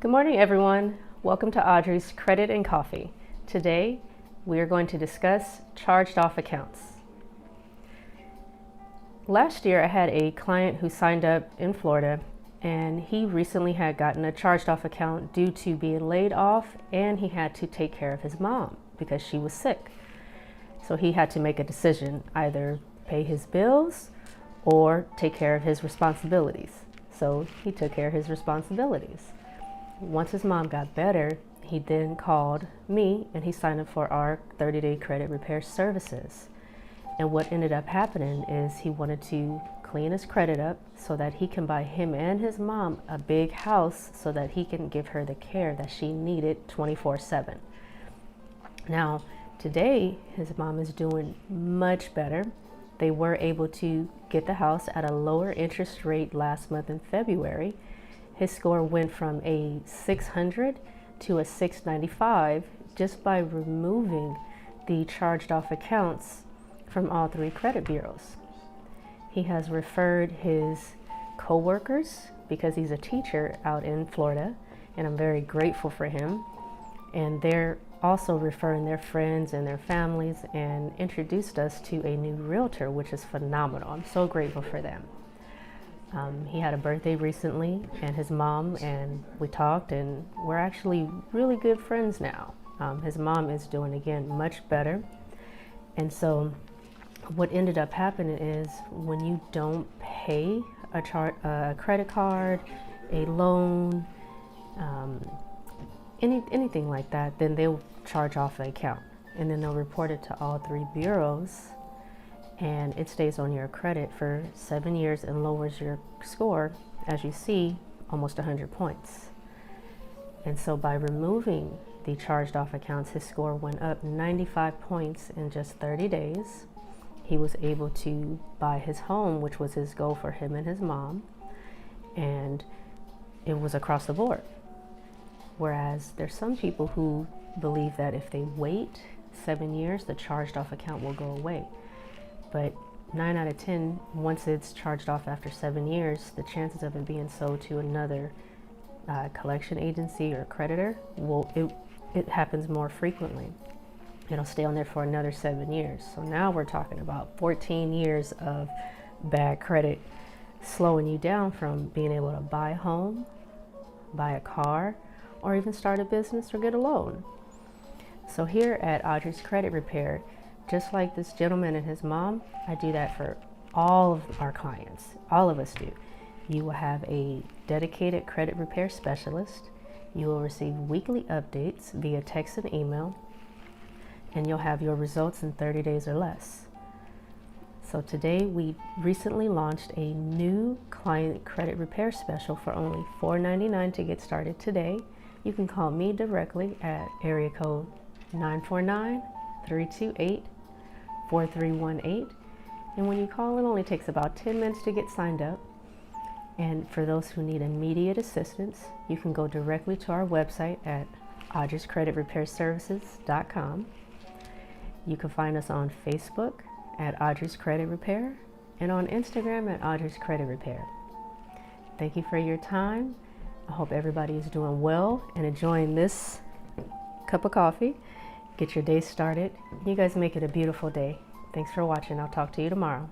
Good morning, everyone. Welcome to Audrey's Credit and Coffee. Today, we are going to discuss charged off accounts. Last year, I had a client who signed up in Florida, and he recently had gotten a charged off account due to being laid off, and he had to take care of his mom because she was sick. So he had to make a decision, either pay his bills or take care of his responsibilities. So he took care of his responsibilities. Once his mom got better, he then called me and he signed up for our 30-day credit repair services. And what ended up happening is he wanted to clean his credit up so that he can buy him and his mom a big house so that he can give her the care that she needed 24/7. Now, today, his mom is doing much better. They were able to get the house at a lower interest rate last month in February. His score went from a 600 to a 695 just by removing the charged off accounts from all three credit bureaus. He has referred his coworkers because he's a teacher out in Florida, and I'm very grateful for him. And they're also referring their friends and their families and introduced us to a new realtor, which is phenomenal. I'm so grateful for them. He had a birthday recently, and his mom and we talked, and we're actually really good friends now. His mom is doing, again, much better. And so what ended up happening is when you don't pay a credit card, a loan, anything like that, then they'll charge off the account, and then they'll report it to all three bureaus, and it stays on your credit for 7 years and lowers your score, as you see, almost 100 points. And so by removing the charged off accounts, his score went up 95 points in just 30 days. He was able to buy his home, which was his goal for him and his mom, and it was across the board. Whereas there's some people who believe that if they wait 7 years, the charged off account will go away. But 9 out of 10, once it's charged off after 7 years, the chances of it being sold to another collection agency or creditor, it happens more frequently. It'll stay on there for another 7 years. So now we're talking about 14 years of bad credit slowing you down from being able to buy a home, buy a car, or even start a business or get a loan. So here at Audrey's Credit Repair, just like this gentleman and his mom, I do that for all of our clients. All of us do. You will have a dedicated credit repair specialist. You will receive weekly updates via text and email, and you'll have your results in 30 days or less. So today we recently launched a new client credit repair special for only $4.99 to get started today. You can call me directly at area code 949-328-4318. And when you call, it only takes about 10 minutes to get signed up. And for those who need immediate assistance, you can go directly to our website at audreyscreditrepairservices.com. You can find us on Facebook at Audrey's Credit Repair and on Instagram at Audrey's Credit Repair. Thank you for your time. I hope everybody is doing well and enjoying this cup of coffee. Get your day started. You guys make it a beautiful day. Thanks for watching. I'll talk to you tomorrow.